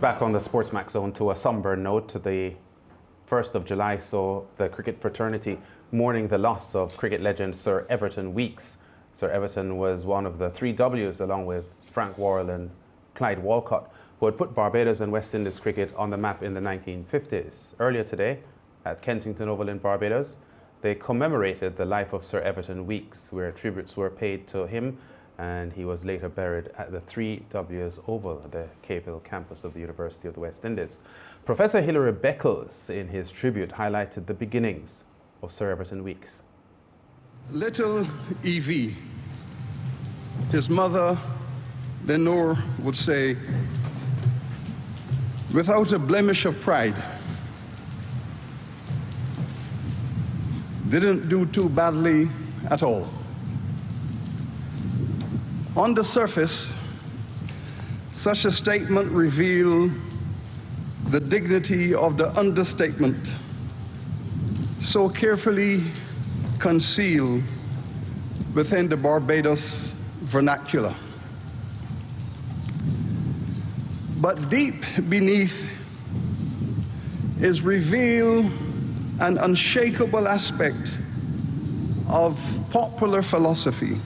Back on the SportsMax Zone to a somber note, to the 1st of July saw the cricket fraternity mourning the loss of cricket legend Sir Everton Weekes. Sir Everton was one of the three W's, along with Frank Worrell and Clyde Walcott, who had put Barbados and West Indies cricket on the map in the 1950s. Earlier today, at Kensington Oval in Barbados, they commemorated the life of Sir Everton Weekes, where tributes were paid to him, and he was later buried at the 3Ws Oval at the Cave Hill campus of the University of the West Indies. Professor Hilary Beckles, in his tribute, highlighted the beginnings of Sir Everton Weekes. Little Evie, his mother, Lenore, would say, without a blemish of pride, didn't do too badly at all. On the surface, such a statement revealed the dignity of the understatement so carefully concealed within the Barbados vernacular. But deep beneath is revealed an unshakable aspect of popular philosophy,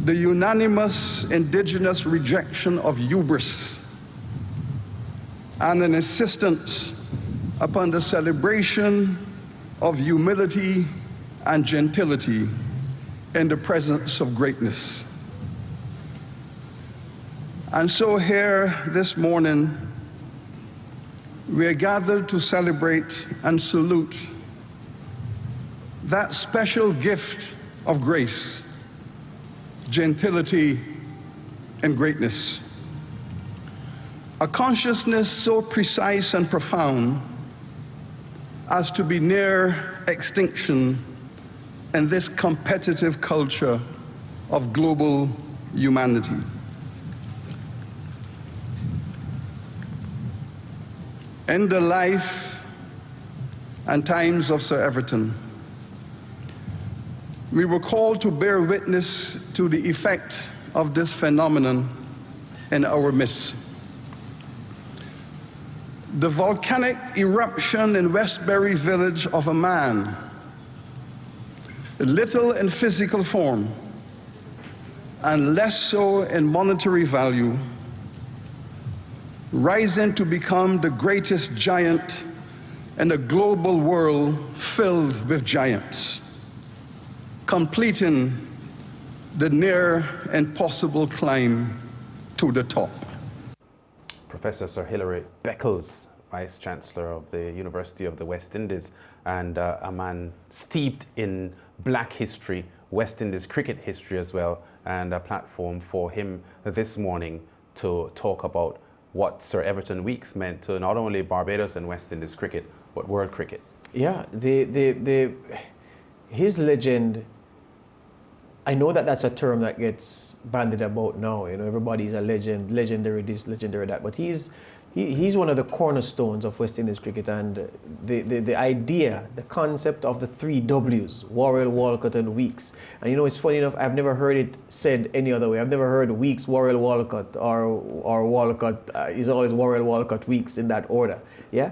the unanimous indigenous rejection of hubris and an insistence upon the celebration of humility and gentility in the presence of greatness. And so here this morning, we are gathered to celebrate and salute that special gift of grace, gentility, and greatness. A consciousness so precise and profound as to be near extinction in this competitive culture of global humanity. In the life and times of Sir Everton, we were called to bear witness to the effect of this phenomenon in our midst. The volcanic eruption in Westbury village of a man, little in physical form and less so in monetary value, rising to become the greatest giant in a global world filled with giants, completing the near impossible climb to the top. Professor Sir Hilary Beckles, Vice Chancellor of the University of the West Indies, and a man steeped in black history, West Indies cricket history as well, and a platform for him this morning to talk about what Sir Everton Weekes meant to not only Barbados and West Indies cricket, but world cricket. Yeah, his legend, I know that that's a term that gets bandied about now. You know, everybody's a legend, legendary this, legendary that. But he's one of the cornerstones of West Indies cricket, and the idea, the concept of the three W's, Worrell, Walcott, and Weekes. And you know, it's funny enough, I've never heard it said any other way. I've never heard Weekes, Worrell, Walcott, or Walcott. It's always Worrell, Walcott, Weekes in that order. Yeah,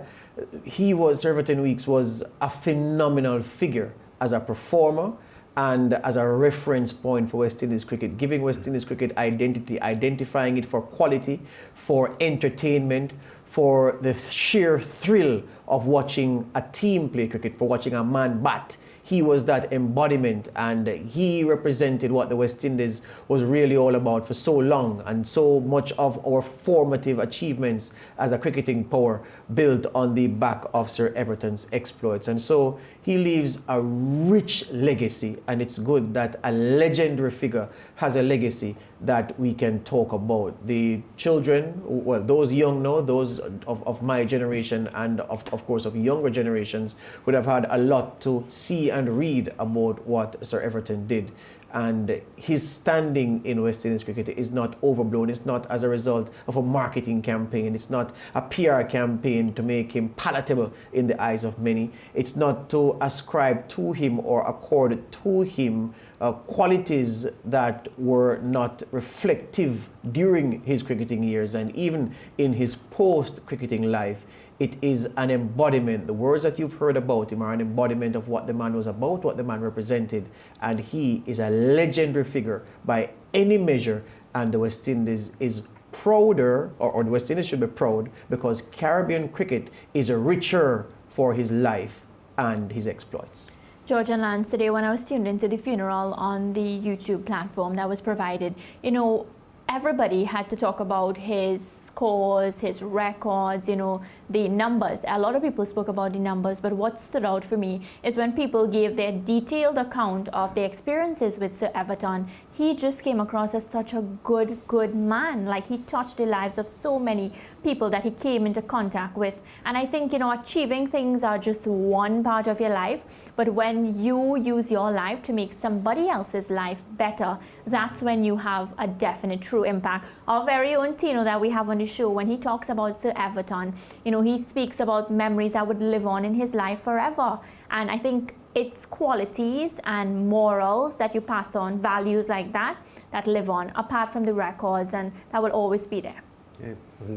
Sir Everton Weekes was a phenomenal figure as a performer and as a reference point for West Indies cricket, giving West Indies cricket identity, identifying it for quality, for entertainment, for the sheer thrill of watching a team play cricket, for watching a man bat. He was that embodiment, and he represented what the West Indies was really all about for so long, and so much of our formative achievements as a cricketing power built on the back of Sir Everton's exploits. And so he leaves a rich legacy, and it's good that a legendary figure has a legacy that we can talk about. The children, well, those young now, those of my generation and of course of younger generations would have had a lot to see and read about what Sir Everton did. And his standing in West Indies cricket is not overblown. It's not as a result of a marketing campaign. It's not a PR campaign to make him palatable in the eyes of many. It's not to ascribe to him or accord to him qualities that were not reflective during his cricketing years and even in his post-cricketing life. It is an embodiment. The words that you've heard about him are an embodiment of what the man was about, what the man represented, and he is a legendary figure by any measure, and the West Indies is prouder, or the West Indies should be proud, because Caribbean cricket is richer for his life and his exploits. George and Lance, today when I was tuned into the funeral on the YouTube platform that was provided, you know, everybody had to talk about his scores, his records, you know, the numbers. A lot of people spoke about the numbers, but what stood out for me is when people gave their detailed account of their experiences with Sir Everton. He just came across as such a good man. Like, he touched the lives of so many people that he came into contact with. And I think, you know, achieving things are just one part of your life, but when you use your life to make somebody else's life better, that's when you have a definite true impact. Our very own Tino that we have on the show, when he talks about Sir Everton, you know, he speaks about memories that would live on in his life forever. And I think it's qualities and morals that you pass on, values like that, that live on, apart from the records, and that will always be there. Yeah,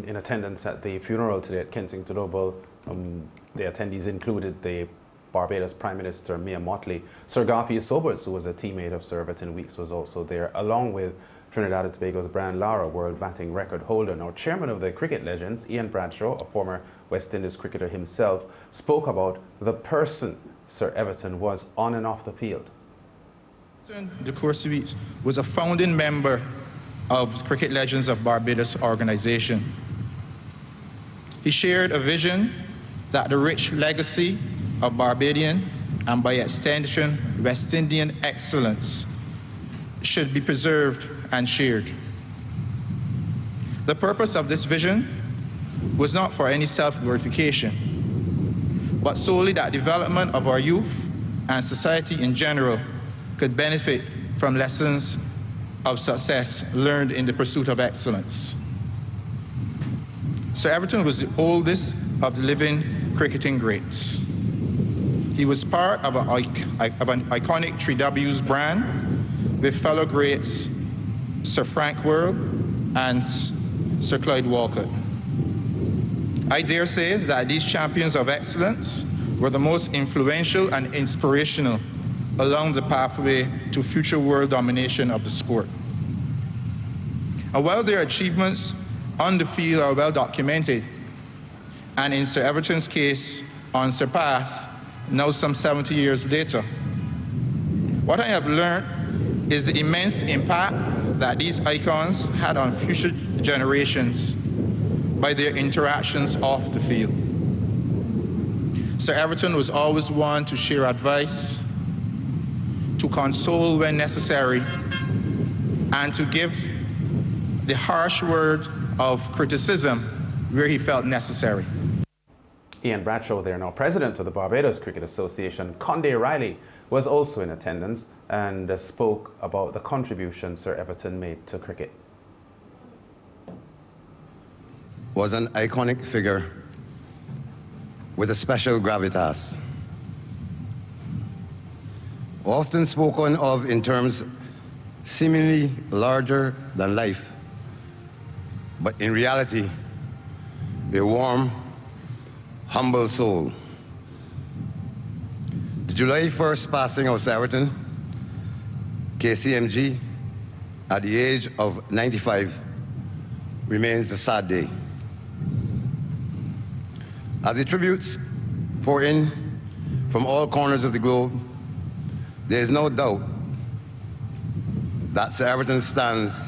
in attendance at the funeral today at Kensington Oval, the attendees included the Barbados Prime Minister Mia Mottley. Sir Garfield Sobers, who was a teammate of Sir Everton Weekes, was also there, along with Trinidad and Tobago's Brian Lara, world batting record holder. Now, chairman of the cricket legends, Ian Bradshaw, a former West Indies cricketer himself, spoke about the person Sir Everton was on and off the field. De Course was a founding member of Cricket Legends of Barbados organization. He shared a vision that the rich legacy of Barbadian and by extension West Indian excellence should be preserved and shared. The purpose of this vision was not for any self-glorification, but solely that development of our youth and society in general could benefit from lessons of success learned in the pursuit of excellence. Sir Everton was the oldest of the living cricketing greats. He was part of an iconic 3Ws brand with fellow greats Sir Frank Worrell and Sir Clyde Walcott. I dare say that these champions of excellence were the most influential and inspirational along the pathway to future world domination of the sport. And while their achievements on the field are well documented, and in Sir Everton's case, unsurpassed, now some 70 years later, what I have learned is the immense impact that these icons had on future generations by their interactions off the field. Sir Everton was always one to share advice, to console when necessary, and to give the harsh word of criticism where he felt necessary. Ian Bradshaw there, now president of the Barbados Cricket Association. Conde Riley was also in attendance and spoke about the contribution Sir Everton made to cricket. Was an iconic figure with a special gravitas. Often spoken of in terms seemingly larger than life, but in reality, a warm, humble soul. The July 1st passing of Sir Everton, KCMG, at the age of 95, remains a sad day. As the tributes pour in from all corners of the globe, there is no doubt that Sir Everton stands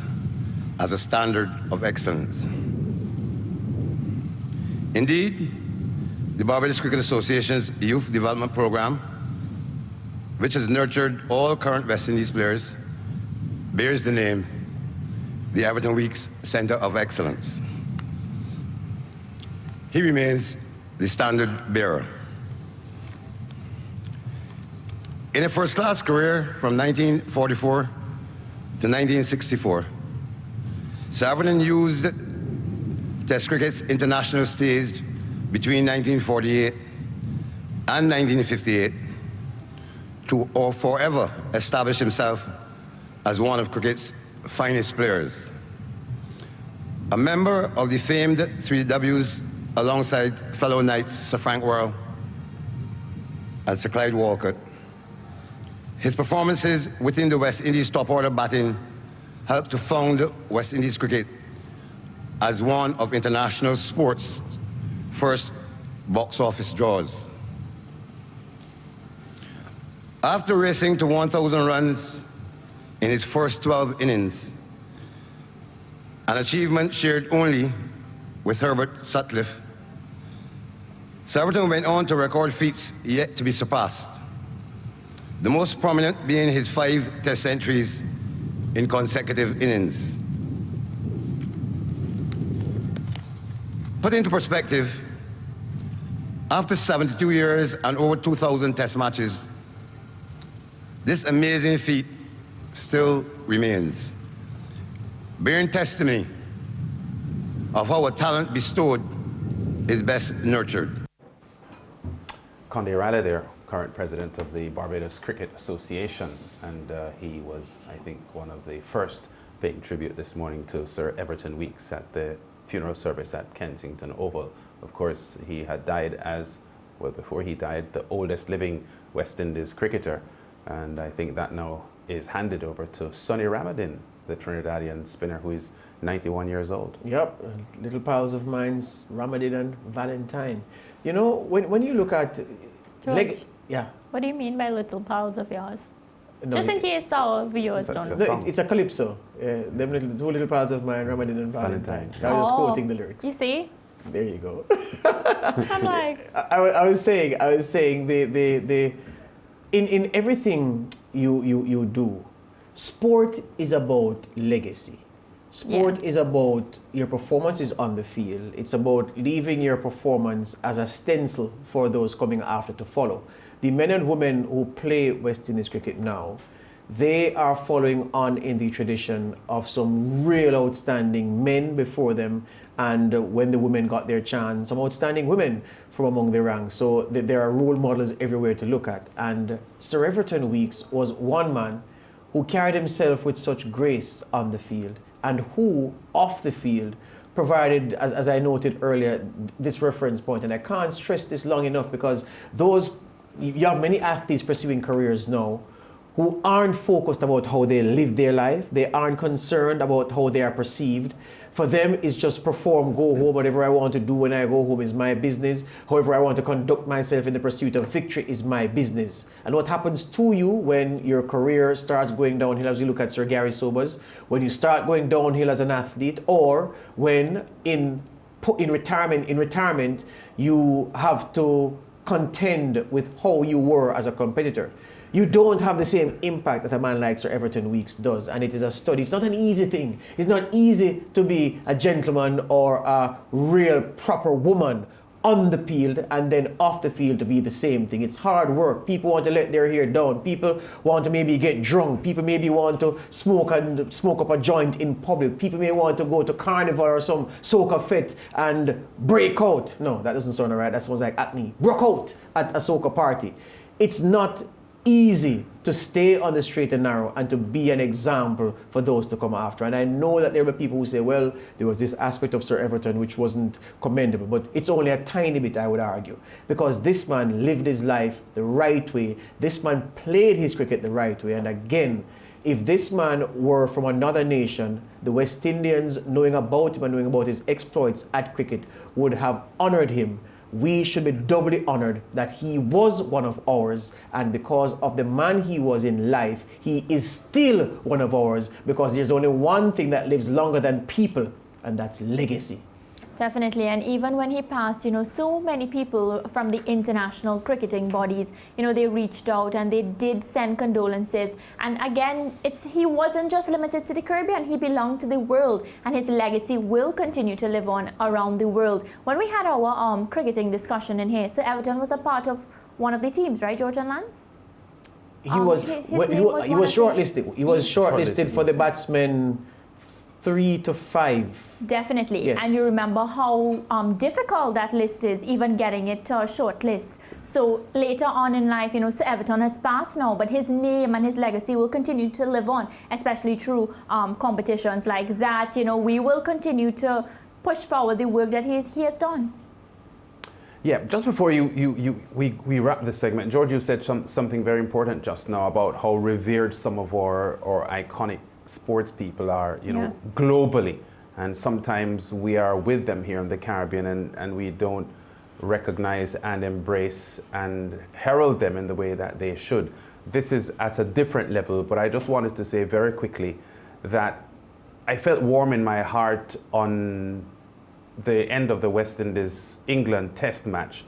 as a standard of excellence. Indeed, the Barbados Cricket Association's Youth Development Program, which has nurtured all current West Indies players, bears the name the Everton Weekes Center of Excellence. He remains the standard bearer. In a first-class career from 1944 to 1964, Sir Everton used Test cricket's international stage between 1948 and 1958 to forever establish himself as one of cricket's finest players. A member of the famed 3Ws alongside fellow knights Sir Frank Worrell and Sir Clyde Walcott, his performances within the West Indies top order batting helped to found West Indies cricket as one of international sports' first box office draws. After racing to 1,000 runs in his first 12 innings, an achievement shared only with Herbert Sutcliffe, Sir Everton went on to record feats yet to be surpassed, the most prominent being his 5 Test centuries in consecutive innings. Put into perspective, after 72 years and over 2,000 Test matches, this amazing feat still remains, bearing testimony of how a talent bestowed is best nurtured. Conde Rada there, current president of the Barbados Cricket Association, and he was, I think, one of the first paying tribute this morning to Sir Everton Weekes at the funeral service at Kensington Oval. Of course, he had died as, well, before he died, the oldest living West Indies cricketer, and I think that now is handed over to Sonny Ramadan, the Trinidadian spinner who is 91 years old. Yep, little pals of mine's, Ramadan and Valentine. You know, when you look at... yeah. What do you mean by little pals of yours? No, Just in case our viewers don't know. No, it's a calypso. Them two little pals of mine, Ramadan and Valentine. So I was just quoting the lyrics. You see? There you go. I'm like... I was saying, in everything you do, sport is about legacy. Sport is about your performances on the field. It's about leaving your performance as a stencil for those coming after to follow. The men and women who play West Indies cricket now, they are following on in the tradition of some real outstanding men before them, and when the women got their chance, some outstanding women from among their ranks. So there are role models everywhere to look at. And Sir Everton Weekes was one man who carried himself with such grace on the field, and who, off the field, provided, as I noted earlier, this reference point. And I can't stress this long enough, because you have many athletes pursuing careers now who aren't focused about how they live their life. They aren't concerned about how they are perceived. For them, it's just perform, go home, whatever I want to do when I go home is my business. However I want to conduct myself in the pursuit of victory is my business. And what happens to you when your career starts going downhill, as you look at Sir Gary Sobers, when you start going downhill as an athlete, or when in retirement you have to contend with how you were as a competitor. You don't have the same impact that a man like Sir Everton Weekes does, and it is a study. It's not an easy thing. It's not easy to be a gentleman or a real proper woman on the field, and then off the field to be the same thing. It's hard work. People want to let their hair down. People want to maybe get drunk. People maybe want to smoke up a joint in public. People may want to go to carnival or some soca fete and break out. No, that doesn't sound right. That sounds like acne. Broke out at a soca party. It's not easy to stay on the straight and narrow and to be an example for those to come after. And I know that there were people who say, well, there was this aspect of Sir Everton which wasn't commendable, but it's only a tiny bit, I would argue, because this man lived his life the right way. This man played his cricket the right way. And again, if this man were from another nation, the West Indians, knowing about him and knowing about his exploits at cricket, would have honored him. We should be doubly honored that he was one of ours, and because of the man he was in life, he is still one of ours, because there's only one thing that lives longer than people, and that's legacy. Definitely, and even when he passed, so many people from the international cricketing bodies, they reached out and they did send condolences. And again, he wasn't just limited to the Caribbean, he belonged to the world, and his legacy will continue to live on around the world. When we had our cricketing discussion in here, Sir Everton was a part of one of the teams, right, George and Lance? He was shortlisted. He was shortlisted for the batsmen 3 to 5. Definitely. Yes. And you remember how difficult that list is, even getting it to a short list. So later on in life, Sir Everton has passed now, but his name and his legacy will continue to live on, especially through competitions like that. We will continue to push forward the work that he has done. Yeah, just before we wrap this segment, George, you said something very important just now about how revered some of our iconic sports people are, globally. And sometimes we are with them here in the Caribbean and we don't recognize and embrace and herald them in the way that they should. This is at a different level, but I just wanted to say very quickly that I felt warm in my heart on the end of the West Indies-England test match,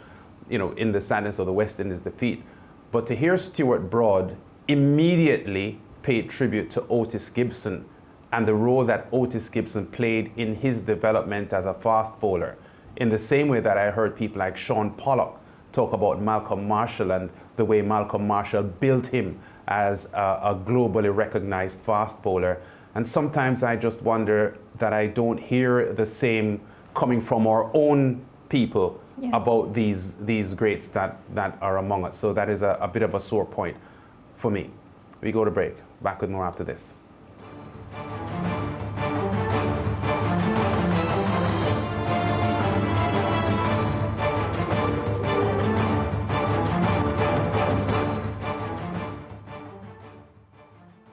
in the sadness of the West Indies defeat. But to hear Stuart Broad immediately pay tribute to Otis Gibson and the role that Otis Gibson played in his development as a fast bowler, in the same way that I heard people like Sean Pollock talk about Malcolm Marshall and the way Malcolm Marshall built him as a globally recognized fast bowler. And sometimes I just wonder that I don't hear the same coming from our own people about these greats that are among us. So that is a bit of a sore point for me. We go to break. Back with more after this.